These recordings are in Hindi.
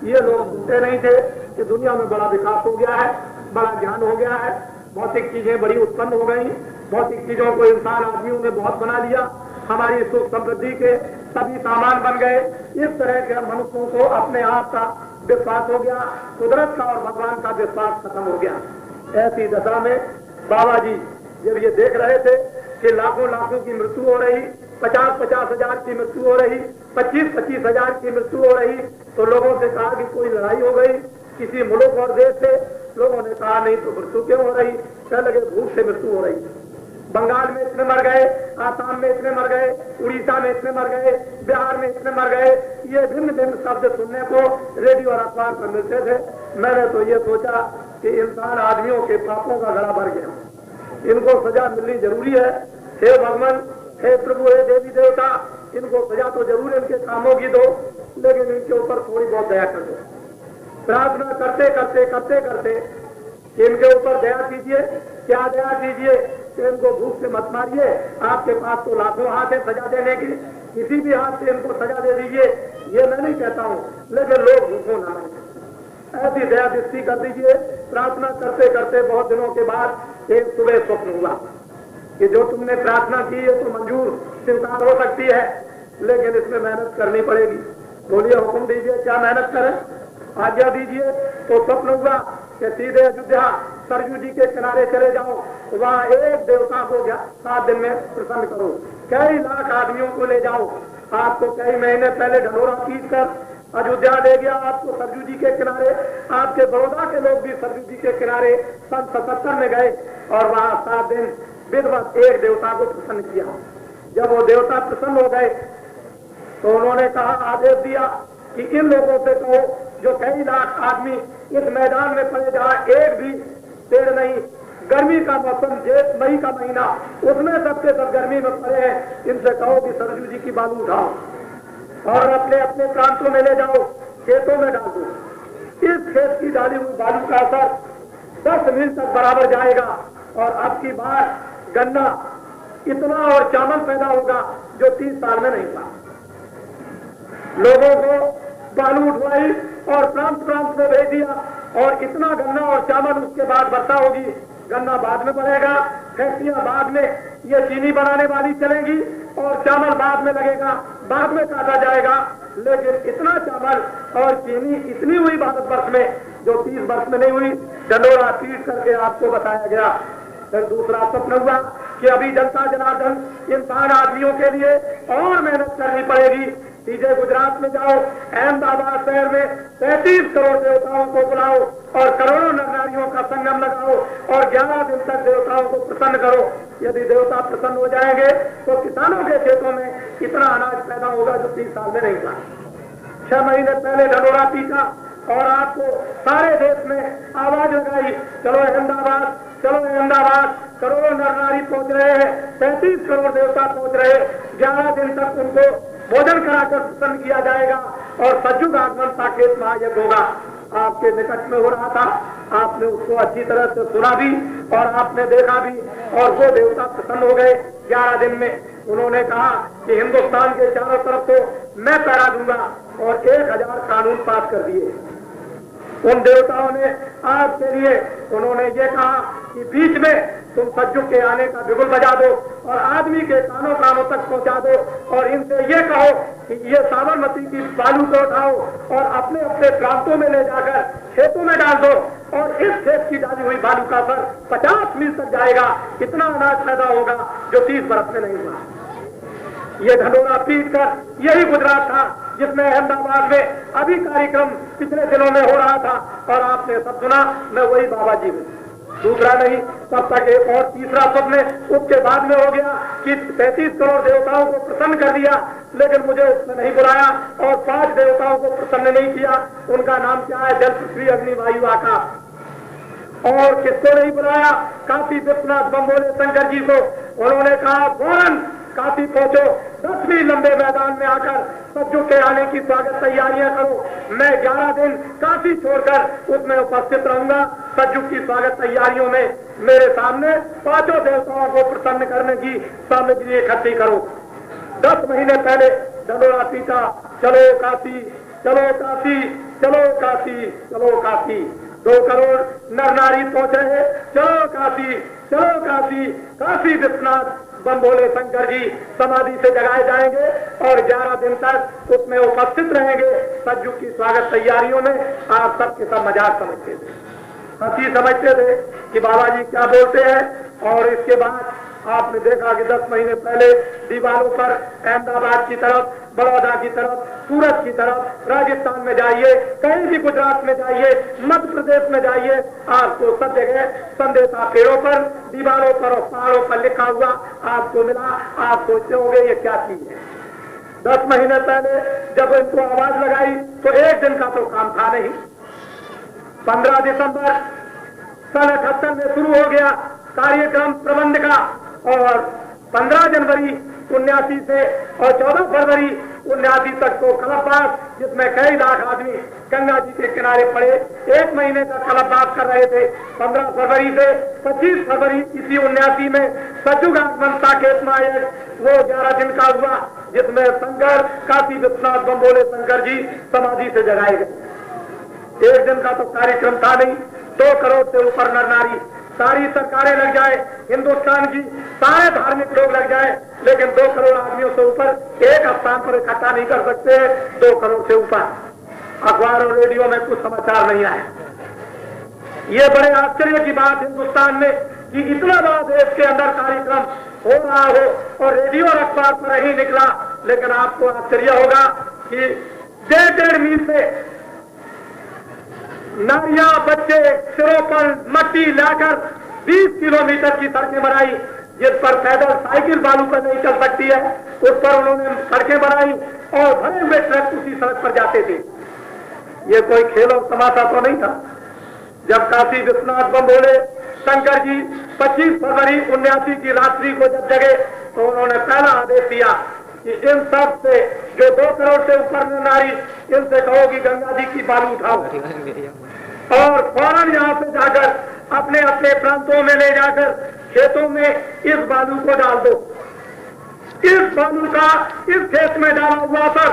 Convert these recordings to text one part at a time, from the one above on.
ये लोग सुनते नहीं थे कि दुनिया में बड़ा विकास हो गया है, बड़ा ज्ञान हो गया है, भौतिक चीजें बड़ी उत्पन्न हो गई, भौतिक चीजों को इंसान आदमियों ने बहुत बना लिया, हमारी सुख समृद्धि के सभी सामान बन गए। इस तरह के मनुष्यों को अपने आप का विश्वास हो गया, कुदरत का और भगवान का विश्वास खत्म हो गया। ऐसी दशा में बाबा जी जब ये देख रहे थे कि लाखों लाखों की मृत्यु हो रही, 50-50 हजार की मृत्यु हो रही, 25-25 हजार की मृत्यु हो रही, तो लोगों से कहा कि कोई लड़ाई हो गई किसी मुल्क और देश से। लोगों ने कहा नहीं तो मृत्यु क्यों हो रही, कहने लगे भूख से मृत्यु हो रही। बंगाल में इतने मर गए, आसाम में इतने मर गए, उड़ीसा में इतने मर गए, बिहार में इतने मर गए। ये भिन्न भिन्न शब्द सुनने को रेडियो और अखबार पर मिलते थे। मैंने तो ये सोचा कि इंसान आदमियों के पापों का गला भर गया, इनको सजा मिलनी जरूरी है। हे भगवान, हे प्रभु, हे देवी देवता, इनको सजा तो जरूर इनके कामों की दो, लेकिन इनके ऊपर थोड़ी बहुत दया कर दो। प्रार्थना करते करते करते करते इनके ऊपर दया कीजिए। क्या दया कीजिए कि इनको भूख से मत मारिए, आपके पास तो लाखों हाथ है सजा देने की, किसी भी हाथ से इनको सजा दे दीजिए। ये मैं नहीं कहता हूँ, लेकिन लोग भूखों ना मारे, ऐसी दया दृष्टि कर दीजिए। प्रार्थना करते करते बहुत दिनों के बाद एक सुबह स्वप्न हुआ कि जो तुमने प्रार्थना की है तो मंजूर स्वीकार हो सकती है, लेकिन इसमें मेहनत करनी पड़ेगी। बोलिए हुक्म दीजिए, क्या मेहनत करें, आज्ञा दीजिए। तो स्वप्न हुआ कि सीधे अयोध्या सरयू जी के किनारे चले जाओ, वहाँ एक देवता को 7 दिन में प्रसन्न करो, कई लाख आदमियों को ले जाओ। आपको कई महीने पहले ढंढोरा पीट कर अयोध्या ले गया आपको सरयू जी के किनारे। आपके बड़ौदा के लोग भी सरयू जी के किनारे सन 77 में गए और वहाँ 7 दिन विधिवत एक देवता को प्रसन्न किया। जब वो देवता प्रसन्न हो गए तो उन्होंने कहा, आदेश दिया कि इन लोगों से कहो जो कई लाख आदमी इस मैदान में पड़े जहाँ एक भी पेड़ नहीं, गर्मी का मौसम जेठ मई का महीना, उसमें सबके सब गर्मी में पड़े हैं, इनसे कहो कि सरयू जी की बालू उठाओ और अपने अपने प्रांतों में ले जाओ, खेतों में डाल दो। इस खेत की डाली हुई बालू का असर 10 मील तक बराबर जाएगा और अब की बार गन्ना इतना और चावल पैदा होगा जो 30 साल में नहीं हुआ। लोगों को बालू उठवाई और प्रांत प्रांत में भेज दिया और इतना गन्ना और चावल उसके बाद वर्षा होगी, गन्ना बाद में बढ़ेगा, फैक्ट्रियां बाद में ये चीनी बनाने वाली चलेंगी और चावल बाद में लगेगा, बाद में काटा जाएगा। लेकिन इतना चावल और चीनी इतनी हुई भारतवर्ष में जो 30 वर्ष में नहीं हुई। ढंढोरा पीट करके आपको बताया गया। फिर दूसरा स्वप्न हुआ कि अभी जनता जनार्दन इंसान आदमियों के लिए और मेहनत करनी पड़ेगी। सीधे गुजरात में जाओ, अहमदाबाद शहर में 33 करोड़ देवताओं को बुलाओ और करोड़ों नर नारियों का संगम लगाओ और 11 दिन तक देवताओं को प्रसन्न करो। यदि देवता प्रसन्न हो जाएंगे तो किसानों के खेतों में इतना अनाज पैदा होगा जो 30 साल में नहीं था। 6 महीने पहले ढंढोरा पीटा और आपको सारे देश में आवाज लगाई, चलो अहमदाबाद, चलो अहमदाबाद। करोड़ों नर नारी पहुंच रहे हैं, 35 करोड़ देवता पहुंच रहे हैं। 11 दिन तक उनको भोजन कराकर प्रसन्न किया जाएगा और सज्जुग आगमन साकेत महायज्ञ होगा। आपके निकट में हो रहा था, आपने उसको अच्छी तरह से सुना भी और आपने देखा भी और वो देवता प्रसन्न हो गए। 11 दिन में उन्होंने कहा कि हिंदुस्तान के चारों तरफ तो मैं पहरा दूंगा और 1000 कानून पास कर दिए। उन देवताओं ने आपके लिए उन्होंने ये कहा कि बीच में तुम सज्जुग के आने का बिगुल बजा दो और आदमी के कानों कानों तक पहुंचा दो और इनसे ये कहो कि ये साबरमती की बालू को उठाओ और अपने अपने प्रांतों में ले जाकर खेतों में डाल दो और इस खेत की डाली हुई बालू का असर 50 मील तक जाएगा। इतना अनाज पैदा होगा जो 30 बरस में नहीं हुआ। ये ढंढोरा पीट कर यही गुजरात था जिसमें अहमदाबाद में अभी कार्यक्रम पिछले दिनों में हो रहा था और आपने सब सुना। मैं वही बाबा जी हूँ, दूसरा नहीं। तब तक एक और तीसरा स्वप्न उसके बाद में हो गया कि 33 करोड़ देवताओं को प्रसन्न कर दिया, लेकिन मुझे उसने नहीं बुलाया और 5 देवताओं को प्रसन्न नहीं किया। उनका नाम क्या है? जल, पृथ्वी, अग्नि, वायु, आकाश। और किसको नहीं बुलाया? काशी विश्वनाथ बम्बोले शंकर जी को। उन्होंने कहा फौरन काशी पहुंचो, 10 मील लंबे मैदान में आकर सज्जुग के आने की स्वागत तैयारियां करो। मैं 11 दिन काशी छोड़कर उसमें उपस्थित रहूंगा। सज्जुग की स्वागत तैयारियों में मेरे सामने 5 देवताओं को प्रसन्न करने की सामग्री इकट्ठी करो। 10 महीने पहले ढंढोरा पीटा, चलो काशी, चलो काशी, चलो जी चलो काशी। 2 करोड़ नर नारी पहुंच रहे, चलो काशी, चलो काशी। काशी विश्वनाथ बम भोले शंकर जी समाधि से जगाए जाएंगे और 11 दिन तक उसमें उपस्थित रहेंगे। सतयुग की स्वागत तैयारियों में आप सबके सब मजाक समझते थे, हंसी समझते थे कि बाबा जी क्या बोलते हैं। और इसके बाद आपने देखा कि 10 महीने पहले दीवारों पर अहमदाबाद की तरफ, बड़ौदा की तरफ, सूरत की तरफ, राजस्थान में जाइए, कहीं भी गुजरात में जाइए, मध्य प्रदेश में जाइए, आपको सब जगह संदेशा पेड़ों पर, दीवारों पर और पहाड़ों पर लिखा हुआ आपको मिला। आप सोचते होंगे ये क्या चीज है। 10 महीने पहले जब इनको आवाज लगाई तो एक दिन का तो काम था नहीं। 15 दिसंबर सन 78 में शुरू हो गया कार्यक्रम प्रबंध का और 15 जनवरी 79 से और 14 फरवरी 79 तक तो कलबबाग, जिसमें कई लाख आदमी गंगा जी के किनारे पड़े 1 महीने का कलबबाग कर रहे थे। 15 फरवरी से 25 फरवरी इसी 79 में सतयुग आगमन साकेत नायक वो 11 दिन का हुआ, जिसमें शंकर काशी विश्वनाथ बम भोले शंकर जी समाधि से जगाए गए। एक दिन का तो कार्यक्रम था नहीं। 2 करोड़ से ऊपर नर नारी, सारी सरकारें लग जाए, हिंदुस्तान की सारे धार्मिक लोग लग जाए, लेकिन 2 करोड़ आदमियों से ऊपर एक स्थान पर इकट्ठा नहीं कर सकते। 2 करोड़ से ऊपर अखबार और रेडियो में कुछ समाचार नहीं आए। ये बड़े आश्चर्य की बात हिंदुस्तान में कि इतना बड़ा देश के अंदर कार्यक्रम हो रहा हो और रेडियो और अखबार पर नहीं निकला। लेकिन आपको आश्चर्य होगा कि 1.5 मील से नारियां बच्चे सिरों पर मट्टी लाकर 20 किलोमीटर की सड़कें बनाई, जिस पर पैदल साइकिल बालू पर नहीं चल सकती है, उस पर उन्होंने सड़कें बनाई और भरे हुए ट्रक उसी सड़क पर जाते थे। ये कोई खेल और तमाशा तो नहीं था। जब काशी विश्वनाथ बम भोले शंकर जी 25 फरवरी 79 की रात्रि को जब जगे तो उन्होंने पहला आदेश दिया कि इन सब से जो 2 करोड़ से ऊपर नारी, इनसे कहो कि गंगा जी की बालू उठाओ और फौरन यहाँ से जाकर अपने अपने प्रांतों में ले जाकर खेतों में इस बालू को डाल दो। इस बालू का इस खेत में डाला हुआ असर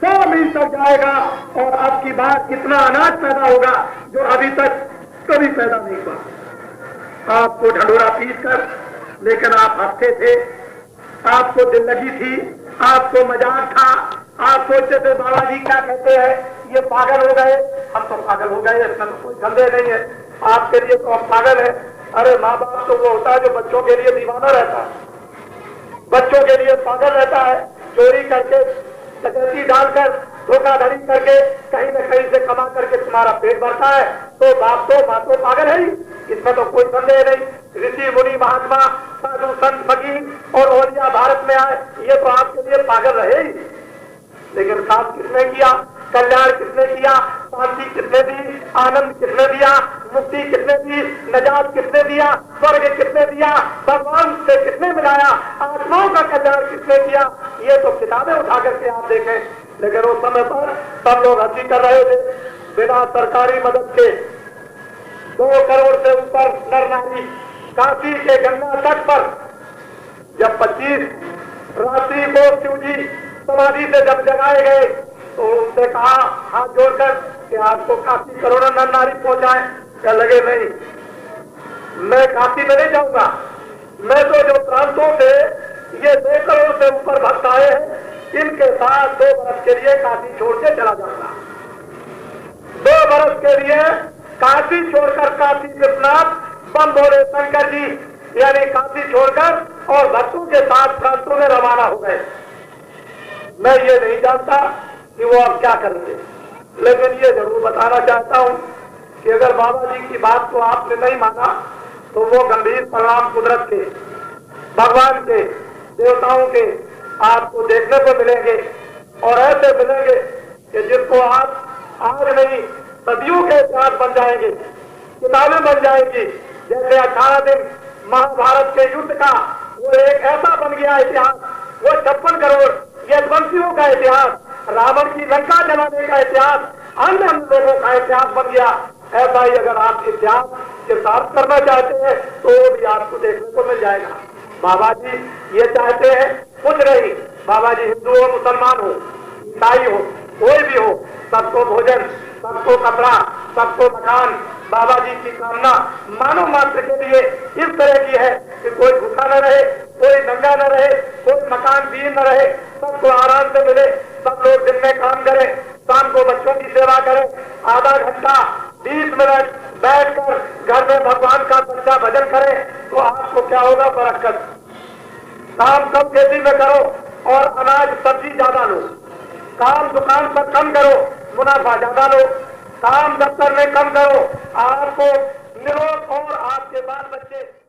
100 मील तक जाएगा और अब की बात कितना अनाज पैदा होगा जो अभी तक कभी पैदा नहीं हुआ। आपको ढंडोरा पीट कर, लेकिन आप हंसते थे, आपको दिल लगी थी, आपको मजाक था, आप सोचते थे बाबा जी क्या कहते हैं, ये पागल हो गए। हम तो पागल हो गए, इसमें तो कोई संदेह नहीं है। आपके लिए तो हम पागल है। अरे माँ बाप तो वो होता है जो बच्चों के लिए दीवाना रहता है, बच्चों के लिए पागल रहता है। चोरी करके, डकैती डालकर, धोखाधड़ी करके कहीं न कहीं से कमा करके तुम्हारा पेट भरता है तो बाप तो माँ तो पागल है ही, इसमें तो कोई संदेह नहीं। ऋषि मुनि महात्मा साधु संत फकीर और औलिया भारत में आए, ये तो आपके लिए पागल रहे ही। लेकिन काम किसने किया, कल्याण किसने किया, शांति किसने दी, आनंद किसने दिया, मुक्ति किसने दी, नजात किसने दिया, स्वर्ग किसने दिया, भगवान से किसने मिलाया, आत्माओं का कल्याण किसने किया, ये तो किताबें उठा करके आप देखें। लेकिन उस समय पर सब लोग हंसी कर रहे थे बिना सरकारी मदद के। 2 करोड़ से ऊपर नर नारी काशी के गंगा तट पर जब 25 रात्रि को शिव जी समाधि से जब जगाए गए तो उनसे कहा हाथ जोड़कर कि आपको काशी करोड़ों नर नारी पहुंचाए। क्या लगे नहीं, मैं काशी में नहीं जाऊंगा, मैं तो जो प्रांतों से ये 2 करोड़ से ऊपर भक्त आए हैं इनके साथ 2 बरस के लिए काशी छोड़ के चला जाऊंगा। 2 बरस के लिए काशी छोड़कर काशी विश्वनाथ बम भोले शंकर जी यानी काशी छोड़कर और भक्तों के साथ प्रांतों में रवाना हो गए। मैं ये नहीं जानता कि वो अब क्या करेंगे, लेकिन ये जरूर बताना चाहता हूं कि अगर बाबा जी की बात को आपने नहीं माना तो वो गंभीर परिणाम कुदरत के, भगवान के, देवताओं के आपको देखने को मिलेंगे और ऐसे मिलेंगे कि जिनको आप आज नहीं सदियों के इतिहास बन जाएंगे, किताबें बन जाएंगी। जैसे 18 दिन महाभारत के युद्ध का वो एक ऐसा बन गया इतिहास, वो 56 करोड़ यशवंशियों का इतिहास, रावण की लंका जलाने का इतिहास, अन्य लोगों का इतिहास बन गया। ऐसा ही अगर आप इतिहास के साथ करना चाहते हैं तो भी आपको देखने को मिल जाएगा। बाबा जी ये चाहते हैं कुछ नहीं, बाबा जी हिंदू हो, मुसलमान हो, ईसाई हो, कोई भी हो, सबको भोजन सबको कपड़ा, सबको मकान, बाबा जी की कामना मानव मात्र के लिए इस तरह की है कि कोई भूखा न रहे, कोई नंगा न रहे, कोई मकान विहीन न रहे, सबको आराम से मिले, सब लोग दिन में काम करें, शाम को बच्चों की सेवा करें, आधा घंटा 20 मिनट बैठकर घर में भगवान का सच्चा भजन करें, तो आपको क्या होगा? बरकत। काम कम खेती में करो और अनाज सब्जी ज्यादा लो। काम दुकान पर कम करो, मुनाफा ज्यादा लो। काम दफ्तर में कम करो, आपको निरोग और आपके बाल बच्चे